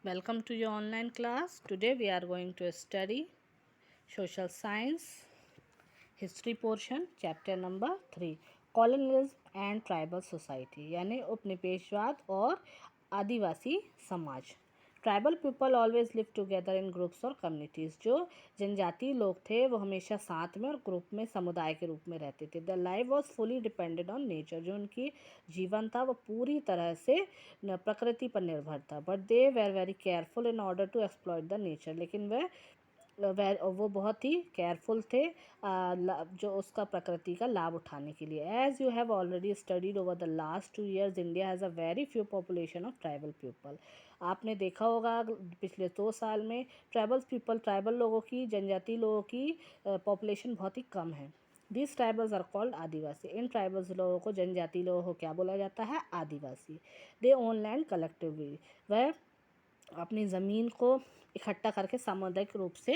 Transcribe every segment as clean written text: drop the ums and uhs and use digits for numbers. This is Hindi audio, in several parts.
Welcome to your online class. Today we are going to study social science history portion chapter number 3 colonialism and tribal society यानी उपनिवेशवाद और आदिवासी समाज। Tribal people always live together in groups और कम्युनिटीज़। जो जनजातीय लोग थे वो हमेशा साथ में और ग्रुप में समुदाय के रूप में रहते थे। The life was fully depended on nature. जो उनकी जीवन था वो पूरी तरह से प्रकृति पर निर्भर था। But they were very careful in order to exploit the nature. लेकिन वो बहुत ही केयरफुल थे जो उसका प्रकृति का लाभ उठाने के लिए। As you have already studied over the last 2 years India has a very few population of tribal people. आपने देखा होगा पिछले 2 साल में ट्राइबल लोगों की, जनजातीय लोगों की पॉपुलेशन बहुत ही कम है। This tribals are called adivasi. इन ट्राइबल्स लोगों को, जनजातीय लोगों को क्या बोला जाता है? Adivasi. They own land collectively. वह अपनी ज़मीन को इकट्ठा करके सामुदायिक रूप से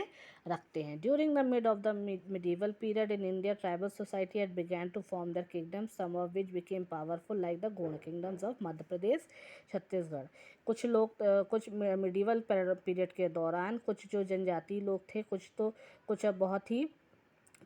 रखते हैं। During the mid of the medieval period in India tribal society had begun to form their kingdom, some of which became powerful like the Gond kingdoms of Madhya Pradesh, Chhattisgarh. कुछ लोग कुछ मिडीवल पीरियड के दौरान कुछ जो जनजातीय लोग थे, कुछ बहुत ही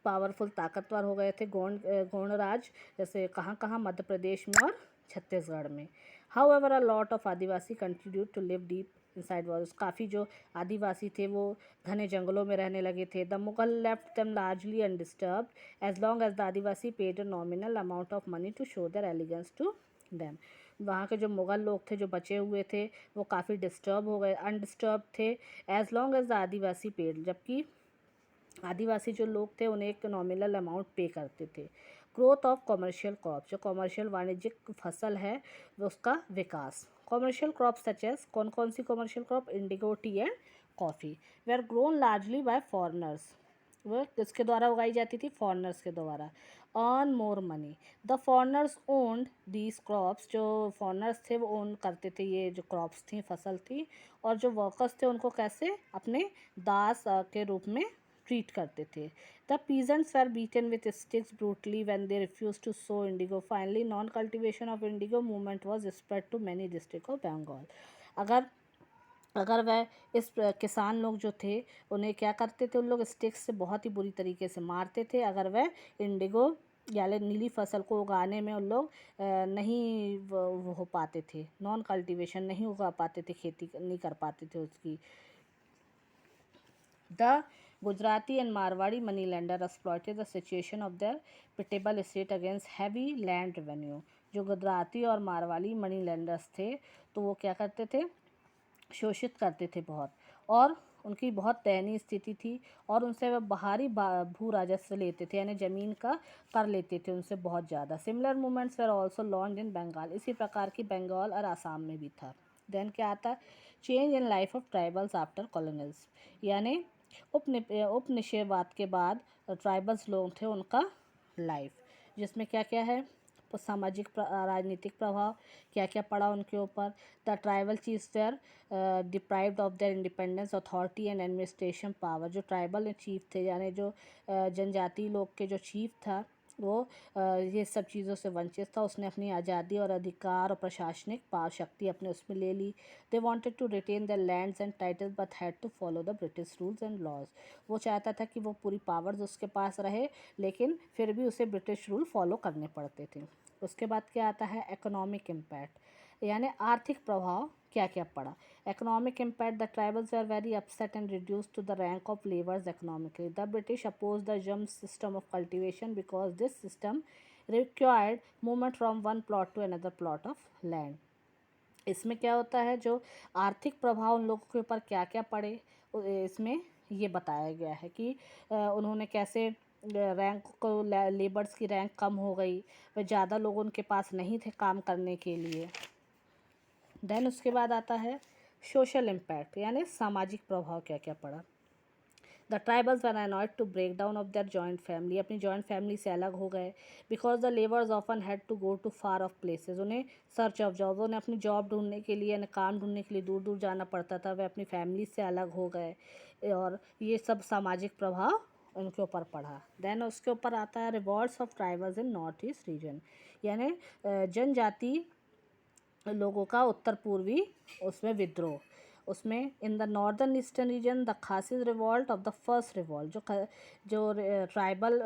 पावरफुल ताकतवर हो गए थे गोंड राज, जैसे कहाँ मध्य प्रदेश में और छत्तीसगढ़ में। However a lot of adivasi continued to live deep inside walls. काफ़ी जो आदिवासी थे वो घने जंगलों में रहने लगे थे। The Mughal left them largely undisturbed as long as the adivasi paid a nominal amount of money to show their allegiance to them. वहाँ के जो मुग़ल लोग थे जो बचे हुए थे वो काफ़ी डिस्टर्ब हो गए, अनडिस्टर्ब थे। As long as the adivasi paid, जबकि आदिवासी जो लोग थे उन्हें एक नॉमिनल अमाउंट पे करते थे। ग्रोथ ऑफ कॉमर्शियल क्रॉप, जो कॉमर्शियल वाणिज्यिक फसल है उसका विकास। कॉमर्शियल क्रॉप सच एज, कौन कौन सी commercial crop? Indigo, tea and coffee. They are grown largely by foreigners. वह किसके द्वारा उगाई जाती थी? फॉरनर्स के द्वारा। Earn more money. The foreigners owned these crops. जो फॉरनर्स थे वो ओन करते थे ये जो क्रॉप्स थी, फसल थी। और जो वर्कर्स थे उनको कैसे? अपने दास के रूप में ट्रीट करते थे। The peasants were beaten with sticks brutally when they refuse to sow indigo. Finally non cultivation of indigo movement was spread to many district of Bengal. अगर वह इस किसान लोग जो थे उन्हें क्या करते थे? उन लोग स्टिक्स से बहुत ही बुरी तरीके से मारते थे अगर वह इंडिगो यानी नीली फसल को उगाने में उन लोग नहीं वो हो पाते थे, नॉन कल्टीवेशन नहीं उगा पाते थे, खेती नहीं कर पाते थे उसकी। The Gujarati and Marwadi moneylender exploited the situation of their pitiable state against heavy land revenue. जो गुजराती और मारवाड़ी मनी लेंडर्स थे तो वो क्या करते थे? शोषित करते थे बहुत, और उनकी बहुत दयनीय स्थिति थी और उनसे वह बाहरी भू राजस्व लेते थे, यानी ज़मीन का कर लेते थे उनसे बहुत ज़्यादा। Similar movements were also launch in Bengal. इसी प्रकार की बंगाल और आसाम में भी था। देन क्या आता है? Change in life of tribals after colonials, यानी उपनिवेशवाद के बाद ट्राइबल्स लोग थे उनका लाइफ, जिसमें क्या क्या है? सामाजिक राजनीतिक प्रभाव क्या क्या पड़ा उनके ऊपर। The tribal chiefs were deprived of their independence, authority and administration power. जो ट्राइबल चीफ थे यानी जो जनजातीय लोग के जो चीफ था वो ये सब चीज़ों से वंचित था। उसने अपनी आज़ादी और अधिकार और प्रशासनिक शक्ति अपने उसमें ले ली। They wanted to retain the lands and titles but had to follow the British rules and laws. वो चाहता था कि वो पूरी पावर्स उसके पास रहे, लेकिन फिर भी उसे ब्रिटिश रूल फॉलो करने पड़ते थे। उसके बाद क्या आता है? इकोनॉमिक इम्पैक्ट, यानी आर्थिक प्रभाव क्या क्या पड़ा। Economic impact, the tribals are very upset and reduce to the rank of labours economically. The British oppose the jump system of cultivation because this system required movement from one plot to another plot of land. इसमें क्या होता है? जो आर्थिक प्रभाव उन लोगों के ऊपर क्या क्या पड़े इसमें ये बताया गया है कि उन्होंने कैसे रैंक को, लेबर्स की रैंक कम हो गई, वह ज़्यादा लोग उनके पास नहीं थे काम करने के लिए। देन उसके बाद आता है सोशल इम्पैक्ट, यानी सामाजिक प्रभाव क्या क्या पड़ा। The tribals were annoyed to break down of their joint family. अपनी जॉइंट फैमिली से अलग हो गए। Because the labours often had to go to far off places. उन्हें सर्च ऑफ जॉब, उन्हें अपनी जॉब ढूंढने के लिए, काम ढूंढने के लिए दूर दूर जाना पड़ता था। वे अपनी फैमिली से अलग हो गए और ये सब सामाजिक प्रभाव उनके ऊपर पड़ा। देन उसके ऊपर आता है revolts of tribals in north east region, यानी जनजाति लोगों का उत्तर पूर्वी उसमें विद्रोह। उसमें in the northern eastern region the Khasis revolt of the first revolt, जो ट्राइबल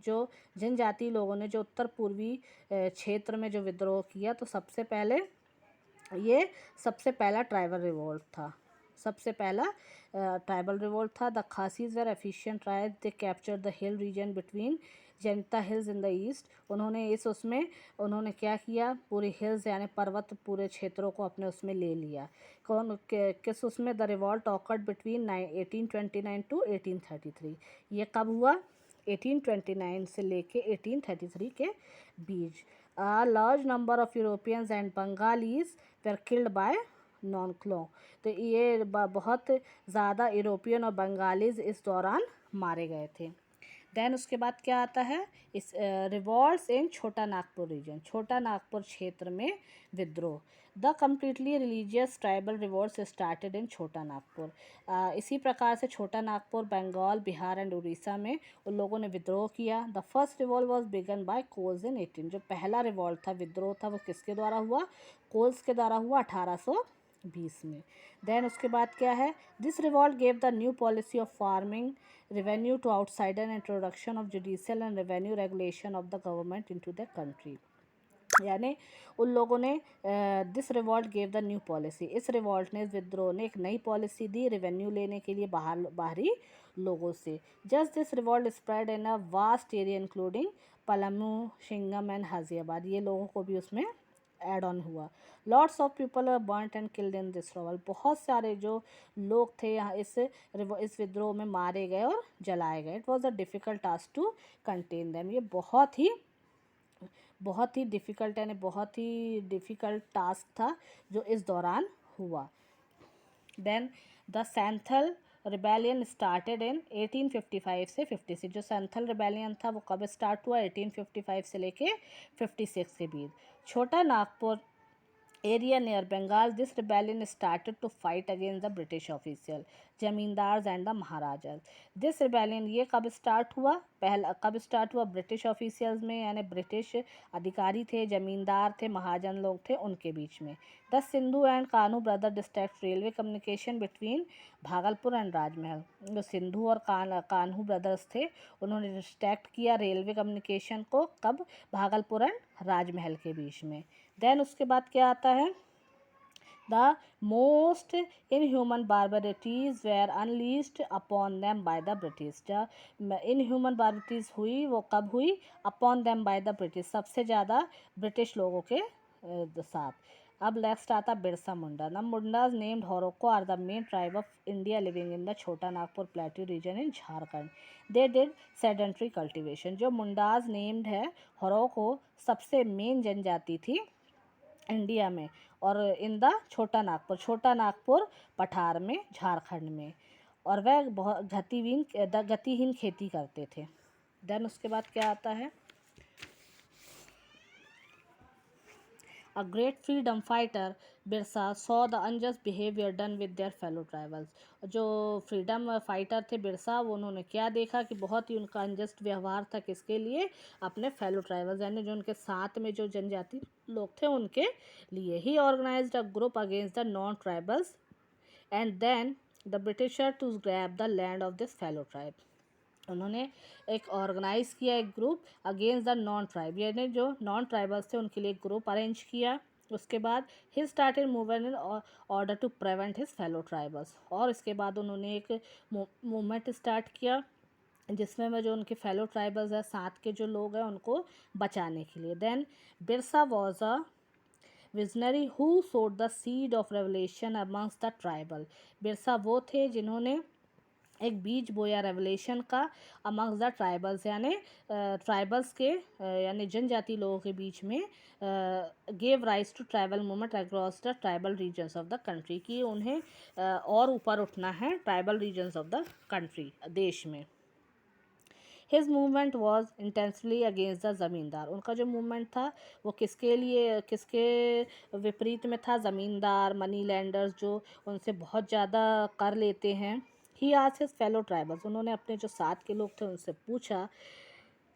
जो जनजाति लोगों ने जो उत्तर पूर्वी क्षेत्र में जो विद्रोह किया, तो सबसे पहला ट्राइबल रिवोल्ट था। सबसे पहला ट्राइबल रिवोल्ट था। The Khasis were efficient tribe, they capture the hill region between Janata hills in the east. उन्होंने क्या किया, पूरी हिल्स यानी पर्वत पूरे क्षेत्रों को अपने उसमें ले लिया। किस उसमें the revolt occurred between 1829 to 1833। ये कब हुआ, 1829 से लेके 1833 के बीच। A large number of Europeans and Bengalis were killed by नॉनक्लो। तो ये बहुत ज़्यादा यूरोपियन और बंगालीज इस दौरान मारे गए थे। देन उसके बाद क्या आता है, इस रिवॉल्ट्स इन छोटा नागपुर रीजन, छोटा नागपुर क्षेत्र में विद्रोह। The completely religious tribal revolts started in Chota Nagpur. इसी प्रकार से छोटा नागपुर, बंगाल, बिहार एंड उड़ीसा में उन लोगों ने विद्रोह किया। The first revolt was begun by Kols in 18। जो पहला रिवॉल्ट था, विद्रोह था, वो किसके द्वारा हुआ, कोल्स के द्वारा हुआ 1820 में। देन उसके बाद क्या है, this revolt gave the new policy of farming revenue to outsider and introduction of judicial and revenue regulation of the government into the country। यानी उन लोगों ने this revolt gave the new policy, इस रिवॉल्ट ने, इस विद्रोह ने एक नई पॉलिसी दी रेवेन्यू लेने के लिए बाहरी लोगों से। Just this revolt spread in a vast area including Palamu, Singhbhum and Ghaziabad. ये लोगों को भी उसमें एड ऑन हुआ। Lots of people are burnt and killed in this revolt. बहुत सारे जो लोग थे यहाँ इस विद्रोह में मारे गए और जलाए गए। It was a difficult task to contain them. ये बहुत ही डिफ़िकल्ट यानी बहुत ही डिफ़िकल्ट टास्क था जो इस दौरान हुआ। Then the Santhal rebellion started in 1855 से 56। जो सैंथल रिबेलियन था वो कब स्टार्ट हुआ, 1855 से लेके 56 के बीच। छोटा Nagpur area near Bengal, this rebellion started to fight against the British official, zamindars and the maharajas. This rebellion ये कब स्टार्ट हुआ, ब्रिटिश ऑफिशियल्स में, यानी ब्रिटिश अधिकारी थे, जमींदार थे, महाजन लोग थे, उनके बीच में। The Sindhu and Kanhu brother distract railway communication between Bhagalpur and Rajmahal. जो सिंधु और कान्हू ब्रदर्स थे, उन्होंने डिस्ट्रैक्ट किया रेलवे कम्युनिकेशन को, कब, भागलपुर एंड राजमहल के बीच में। देन उसके बाद क्या आता है, the most inhuman barbarities were unleashed upon them by the British. Inhuman barbarities हुई, वो कब हुई, upon them by the British, सबसे ज़्यादा ब्रिटिश लोगों के साथ। अब नेक्स्ट आता Birsa Munda. The Mundas named Horoko are the main tribe of India living in the Chota Nagpur plateau region in Jharkhand. They did sedentary cultivation. जो मुंडाज नेम्ड है, होरोको सबसे मेन जनजाति थी इंडिया में, और इन द छोटा नागपुर पठार में, झारखंड में, और वह बहुत गतिहीन खेती करते थे। देन उसके बाद क्या आता है, a great freedom fighter Birsa saw the unjust behaviour done with their fellow tribals. जो फ्रीडम फाइटर थे बिरसा, वो उन्होंने क्या देखा कि बहुत ही उनका अनजस्ट व्यवहार था, किसके लिए, अपने फेलो ट्राइबल्स यानी जो उनके साथ में जो जनजाति लोग थे उनके लिए। He organized a group against the non tribals and then the Britisher to grab the land of this fellow tribe. उन्होंने एक ऑर्गेनाइज़ किया, एक group against the non tribe, यानी जो नॉन ट्राइबल्स थे उनके लिए एक ग्रुप अरेंज किया। उसके बाद ही started movement in order to prevent his fellow tribals. और इसके बाद उन्होंने एक मूवमेंट स्टार्ट किया जिसमें में जो उनके फेलो ट्राइबल्स हैं, साथ के जो लोग हैं, उनको बचाने के लिए। Then Birsa was a visionary who sowed the seed of revelation amongst the tribal. Birsa वो थे जिन्होंने एक बीज बोया रेवलेशन का अमंग्स द ट्राइबल्स, यानी ट्राइबल्स के यानी जनजाति लोगों के बीच में, gave rise to tribal movement across the tribal regions of the country, कि उन्हें और ऊपर उठना है tribal regions of the country, देश में। His movement was intensely against the ज़मींदार। उनका जो मूवमेंट था वो किसके विपरीत में था, ज़मींदार, मनी लैंडर्स, जो उनसे बहुत ज़्यादा कर लेते हैं। He asked his fellow tribals. उन्होंने अपने जो साथ के लोग थे उनसे पूछा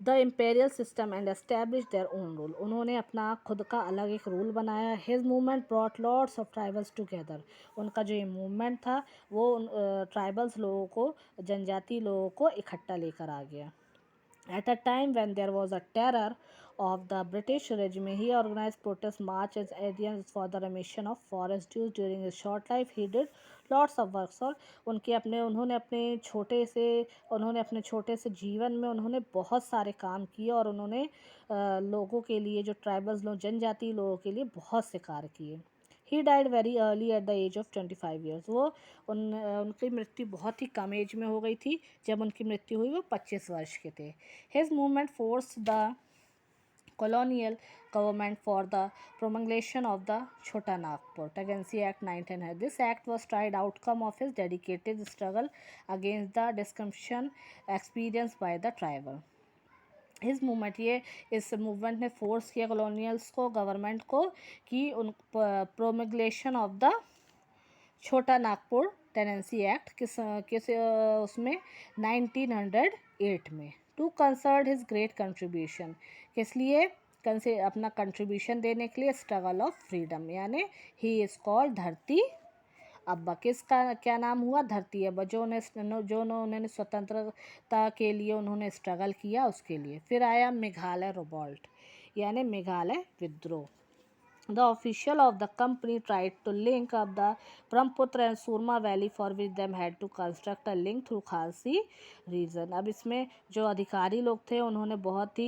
the imperial system and establish their own rule, उन्होंने अपना खुद का अलग एक रूल बनाया। His movement brought lots of tribals together, उनका जो ये मूवमेंट था वो ट्राइबल्स लोगों को, जनजाति लोगों को इकट्ठा लेकर आ गया। At a time when there was a terror of the British regime, he organized protest marches against for the remission of forest dues. During his short life, he did lots of work. और उन्होंने अपने छोटे से जीवन में उन्होंने बहुत सारे काम किए और उन्होंने लोगों के लिए, जो ट्राइबल्स लोग, जनजाति लोगों के लिए बहुत से कार्य किए। He died very early at the age of 25 years, वो उनकी मृत्यु बहुत ही कम एज में हो गई थी। जब उनकी मृत्यु हुई वो 25 वर्ष के थे। His movement force the colonial government for the promulgation of the Chota Nagpur Tenancy Act 1900. This act was tried outcome of his dedicated struggle against the discrimination experienced by the tribal. इस मूवमेंट, ये इस मूवमेंट ने फोर्स किया कॉलोनियल्स को, गवर्नमेंट को, कि उन प्रोमगलेशन of the Chota Nagpur tenancy act किस उसमें 1908 में, to concert his great contribution, किस लिए, अपना कंट्रीब्यूशन देने के लिए, स्ट्रगल ऑफ फ्रीडम, यानी ही इज कॉल्ड धरती अब्बा। किसका क्या नाम हुआ? धरती अब्बा, उन्होंने स्वतंत्रता के लिए उन्होंने स्ट्रगल किया, उसके लिए। फिर आया मेघालय रिवॉल्ट, यानी मेघालय विद्रोह। The official of the company tried to link up the Brahmaputra and Surma Valley, for which them had to construct a link through Khalsi region. अब इसमें जो अधिकारी लोग थे उन्होंने बहुत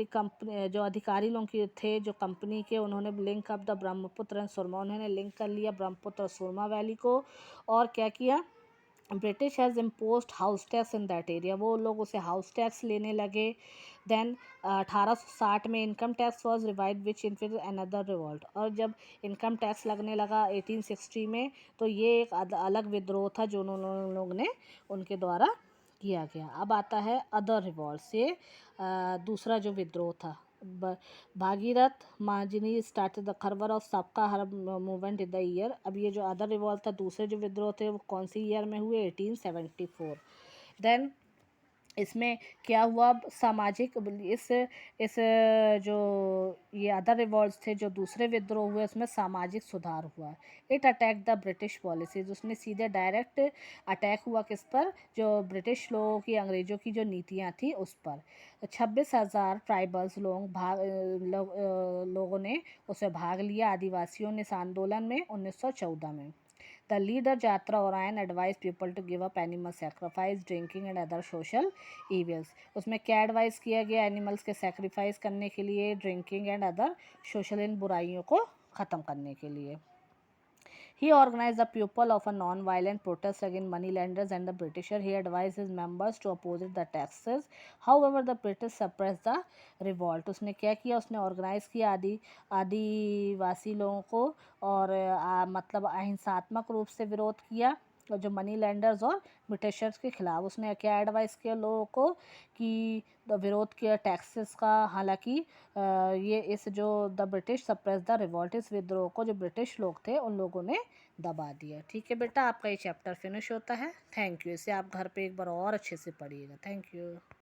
ही कंपनी, जो अधिकारी लोग थे जो कंपनी के, उन्होंने link up the Brahmaputra and Surma, उन्होंने लिंक कर लिया ब्रह्मपुत्र और सुरमा वैली को। और क्या किया? British has imposed house tax in that area, वो लोग उसे हाउस टैक्स लेने लगे। देन 1860 में income tax was revived which in another revolt, और जब इनकम टैक्स लगने लगा 1860 में, तो ये एक अलग विद्रोह था जो उन लोग ने उनके द्वारा किया गया। अब आता है अदर रिवॉल्ट से दूसरा जो विद्रोह था, भागीरथ महाजनी स्टार्टेड द खरवर ऑफ सबका हर मूवमेंट इन द ईयर। अब ये जो अदर रिवॉल्ट था, दूसरे जो विद्रोह थे, वो कौन सी ईयर में हुए? 1874। देन इसमें क्या हुआ? सामाजिक, इस जो ये अदर रिवॉल्ट्स थे, जो दूसरे विद्रोह हुए, उसमें सामाजिक सुधार हुआ। It attack the British policies, उसने सीधे डायरेक्ट अटैक हुआ किस पर? जो ब्रिटिश लोगों की, अंग्रेज़ों की जो नीतियाँ थी उस पर। 26,000 ट्राइबल्स लोगों ने उसे भाग लिया, आदिवासियों ने, इस आंदोलन में 1914 में। The leader Jatra Orion advised people to give up animal sacrifice, drinking and other social evils. उसमें क्या एडवाइस किया गया? एनिमल्स के सेक्रीफाइस करने के लिए, ड्रिंकिंग एंड अदर सोशल, इन बुराइयों को ख़त्म करने के लिए। He organized the pupil of a non-violent protest against moneylenders and the Britisher. He advised his members to oppose the taxes. However, the British suppressed the revolt. उसने क्या किया? उसने ऑर्गेनाइज किया आदिवासी लोगों को, और मतलब अहिंसात्मक रूप से विरोध किया, और जो मनी लैंडर्स और ब्रिटिशर्स के खिलाफ। उसने क्या एडवाइस किया लोगों को? कि विरोध किया टैक्सेस का। हालांकि ये इस जो the British suppress the revolt, इस विद्रोह को जो ब्रिटिश लोग थे उन लोगों ने दबा दिया। ठीक है बेटा, आपका ये चैप्टर फिनिश होता है। Thank you. इसे आप घर पे एक बार और अच्छे से पढ़िएगा। Thank you.